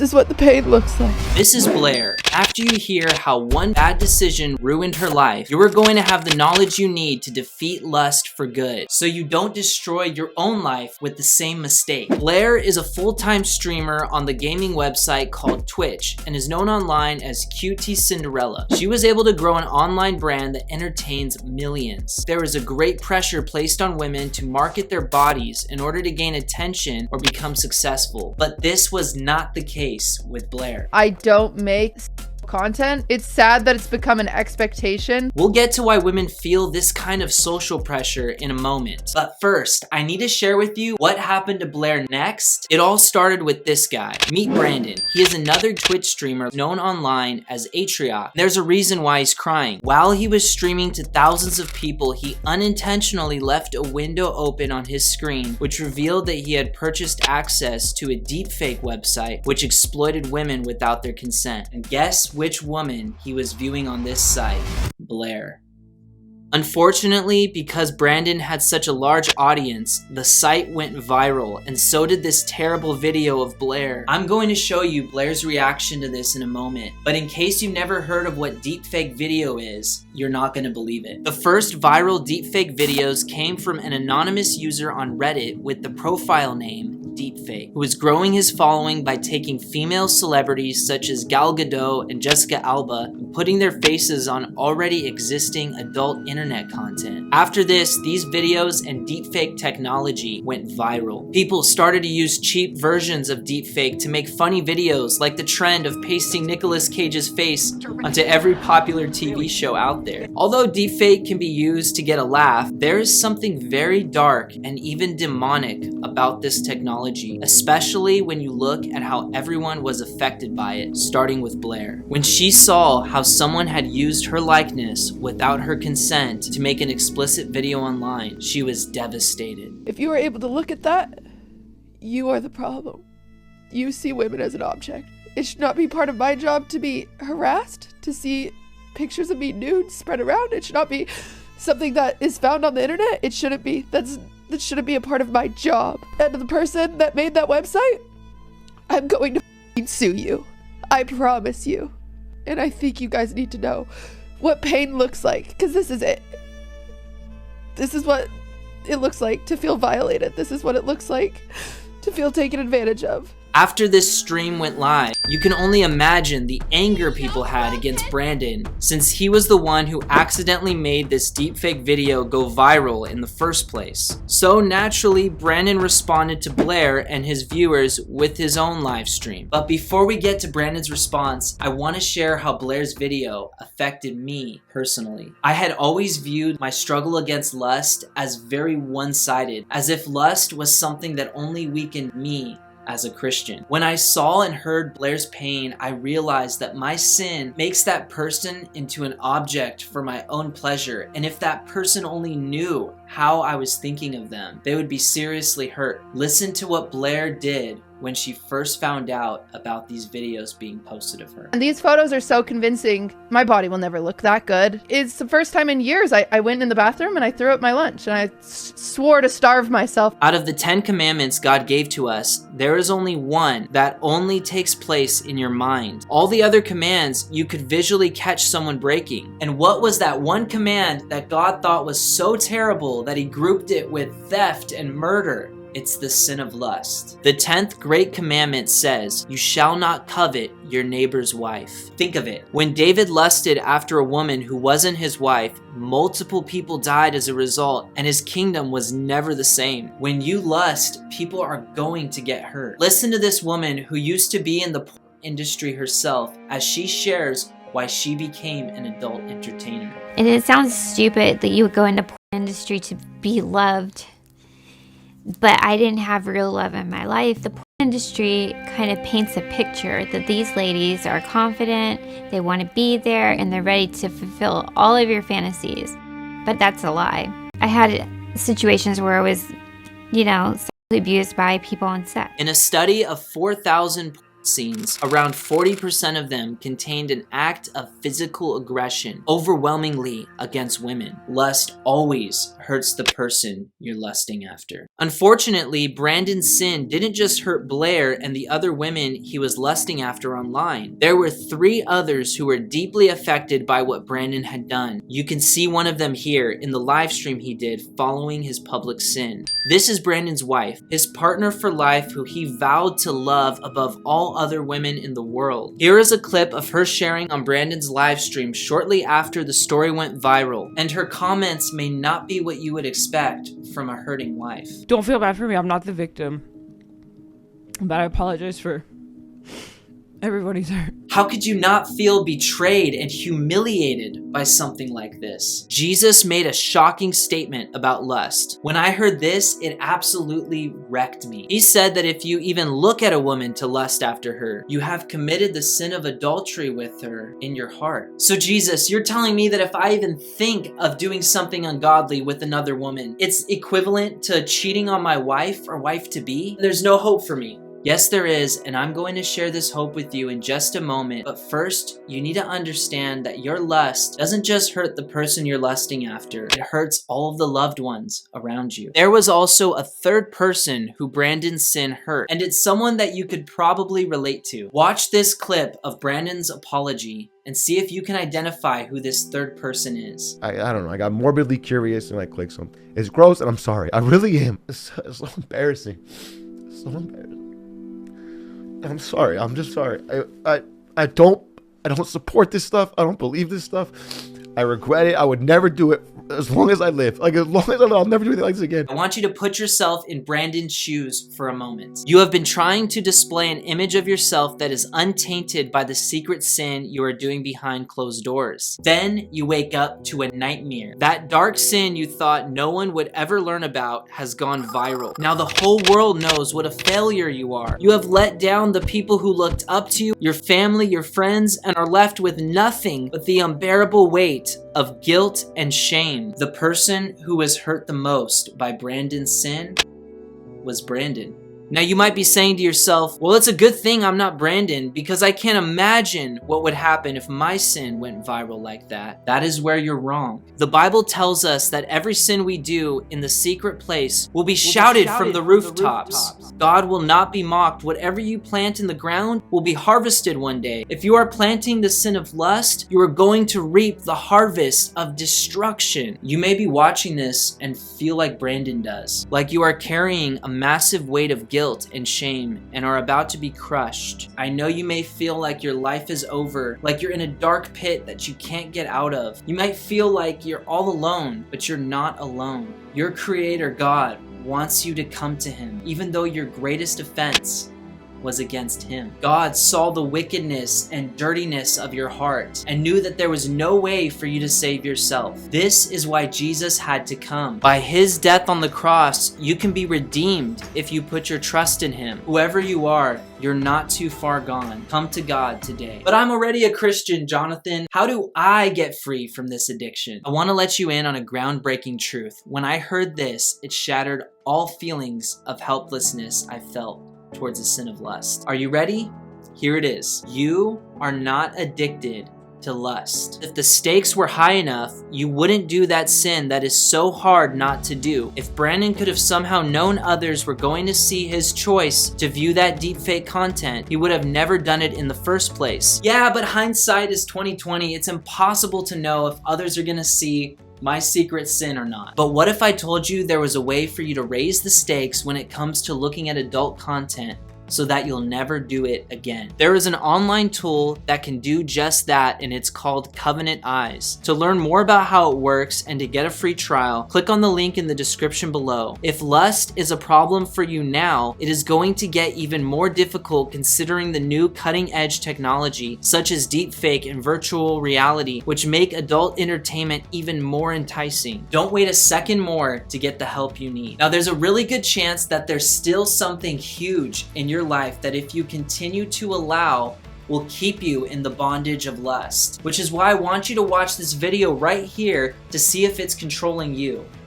This is what the pain looks like. This is Blair. After you hear how one bad decision ruined her life, you are going to have the knowledge you need to defeat lust for good, so you don't destroy your own life with the same mistake. Blair is a full-time streamer on the gaming website called Twitch and is known online as QT Cinderella. She was able to grow an online brand that entertains millions. There is a great pressure placed on women to market their bodies in order to gain attention or become successful, but this was not the case with Blair. I don't make content. It's sad that it's become an expectation. We'll get to why women feel this kind of social pressure in a moment. But first, I need to share with you what happened to Blair next. It all started with this guy. Meet Brandon. He is another Twitch streamer known online as Atrioc. There's a reason why he's crying. While he was streaming to thousands of people, he unintentionally left a window open on his screen, which revealed that he had purchased access to a deepfake website, which exploited women without their consent. And guess which woman he was viewing on this site? Blair. Unfortunately, because Brandon had such a large audience, the site went viral, and so did this terrible video of Blair. I'm going to show you Blair's reaction to this in a moment, but in case you've never heard of what deepfake video is, you're not going to believe it. The first viral deepfake videos came from an anonymous user on Reddit with the profile name Deepfake, who was growing his following by taking female celebrities such as Gal Gadot and Jessica Alba and putting their faces on already existing adult internet content. After this, these videos and deepfake technology went viral. People started to use cheap versions of deepfake to make funny videos, like the trend of pasting Nicolas Cage's face onto every popular TV show out there. Although deepfake can be used to get a laugh, there is something very dark and even demonic about this technology, especially when you look at how everyone was affected by it, starting with Blair. When she saw how someone had used her likeness without her consent to make an explicit video online, she was devastated. If you are able to look at that, you are the problem. You see women as an object. It should not be part of my job to be harassed, to see pictures of me nude spread around. It should not be something that is found on the internet. It shouldn't be. That shouldn't be a part of my job. And the person that made that website, I'm going to sue you. I promise you. And I think you guys need to know what pain looks like, because this is it. This is what it looks like to feel violated. This is what it looks like to feel taken advantage of. After this stream went live, you can only imagine the anger people had against Brandon, since he was the one who accidentally made this deepfake video go viral in the first place. So naturally, Brandon responded to Blair and his viewers with his own live stream. But before we get to Brandon's response, I want to share how Blair's video affected me personally. I had always viewed my struggle against lust as very one-sided, as if lust was something that only weakened me as a Christian. When I saw and heard Blair's pain, I realized that my sin makes that person into an object for my own pleasure, and if that person only knew how I was thinking of them, they would be seriously hurt. Listen to what Blair did when she first found out about these videos being posted of her. And these photos are so convincing. My body will never look that good. It's the first time in years I went in the bathroom and I threw up my lunch and I swore to starve myself. Out of the 10 commandments God gave to us, there is only one that only takes place in your mind. All the other commands you could visually catch someone breaking. And what was that one command that God thought was so terrible that he grouped it with theft and murder? It's the sin of lust. The 10th great commandment says, "You shall not covet your neighbor's wife." Think of it. When David lusted after a woman who wasn't his wife, multiple people died as a result, and his kingdom was never the same. When you lust, people are going to get hurt. Listen to this woman who used to be in the porn industry herself as she shares why she became an adult entertainer. And it sounds stupid that you would go into porn industry to be loved, but I didn't have real love in my life. The porn industry kind of paints a picture that these ladies are confident, they want to be there, and they're ready to fulfill all of your fantasies. But that's a lie. I had situations where I was, sexually abused by people on set. In a study of 4,000 scenes, around 40% of them contained an act of physical aggression, overwhelmingly against women. Lust always hurts the person you're lusting after. Unfortunately, Brandon's sin didn't just hurt Blair and the other women he was lusting after online. There were 3 others who were deeply affected by what Brandon had done. You can see one of them here in the live stream he did following his public sin. This is Brandon's wife, his partner for life, who he vowed to love above all other women in the world. Here is a clip of her sharing on Brandon's live stream shortly after the story went viral, and her comments may not be what you would expect from a hurting wife. Don't feel bad for me. I'm not the victim. But I apologize for everybody's hurt. How could you not feel betrayed and humiliated by something like this? Jesus made a shocking statement about lust. When I heard this, it absolutely wrecked me. He said that if you even look at a woman to lust after her, you have committed the sin of adultery with her in your heart. So Jesus, you're telling me that if I even think of doing something ungodly with another woman, it's equivalent to cheating on my wife or wife-to-be? There's no hope for me. Yes, there is, and I'm going to share this hope with you in just a moment. But first, you need to understand that your lust doesn't just hurt the person you're lusting after. It hurts all of the loved ones around you. There was also a third person who Brandon's sin hurt, and it's someone that you could probably relate to. Watch this clip of Brandon's apology and see if you can identify who this third person is. I don't know. I got morbidly curious and I clicked something. It's gross and I'm sorry. I really am. It's so embarrassing. So embarrassing. I'm sorry. I'm just sorry. I don't support this stuff. I don't believe this stuff. I regret it. I would never do it as long as I live. Like, as long as I live, I'll never do anything like this again. I want you to put yourself in Brandon's shoes for a moment. You have been trying to display an image of yourself that is untainted by the secret sin you are doing behind closed doors. Then you wake up to a nightmare. That dark sin you thought no one would ever learn about has gone viral. Now the whole world knows what a failure you are. You have let down the people who looked up to you, your family, your friends, and are left with nothing but the unbearable weight of guilt and shame. The person who was hurt the most by Brandon's sin was Brandon. Now you might be saying to yourself, well, it's a good thing I'm not Brandon, because I can't imagine what would happen if my sin went viral like that. That is where you're wrong. The Bible tells us that every sin we do in the secret place will be shouted from the rooftops. God will not be mocked. Whatever you plant in the ground will be harvested one day. If you are planting the sin of lust, you are going to reap the harvest of destruction. You may be watching this and feel like Brandon does, like you are carrying a massive weight of guilt and shame and are about to be crushed. I know you may feel like your life is over, like you're in a dark pit that you can't get out of. You might feel like you're all alone, but you're not alone. Your Creator, God, wants you to come to Him, even though your greatest offense was against Him. God saw the wickedness and dirtiness of your heart and knew that there was no way for you to save yourself. This is why Jesus had to come. By His death on the cross, you can be redeemed if you put your trust in Him. Whoever you are, you're not too far gone. Come to God today. But I'm already a Christian, Jonathan. How do I get free from this addiction? I want to let you in on a groundbreaking truth. When I heard this, it shattered all feelings of helplessness I felt towards the sin of lust. Are you ready? Here it is. You are not addicted to lust. If the stakes were high enough, you wouldn't do that sin that is so hard not to do. If Brandon could have somehow known others were going to see his choice to view that deepfake content, he would have never done it in the first place. Yeah, but hindsight is 20/20. It's impossible to know if others are gonna see my secret sin or not. But what if I told you there was a way for you to raise the stakes when it comes to looking at adult content so that you'll never do it again? There is an online tool that can do just that, and it's called Covenant Eyes. To learn more about how it works and to get a free trial, click on the link in the description below. If lust is a problem for you now, it is going to get even more difficult considering the new cutting-edge technology such as deepfake and virtual reality, which make adult entertainment even more enticing. Don't wait a second more to get the help you need. Now, there's a really good chance that there's still something huge in your life that if you continue to allow will keep you in the bondage of lust, which is why I want you to watch this video right here to see if it's controlling you.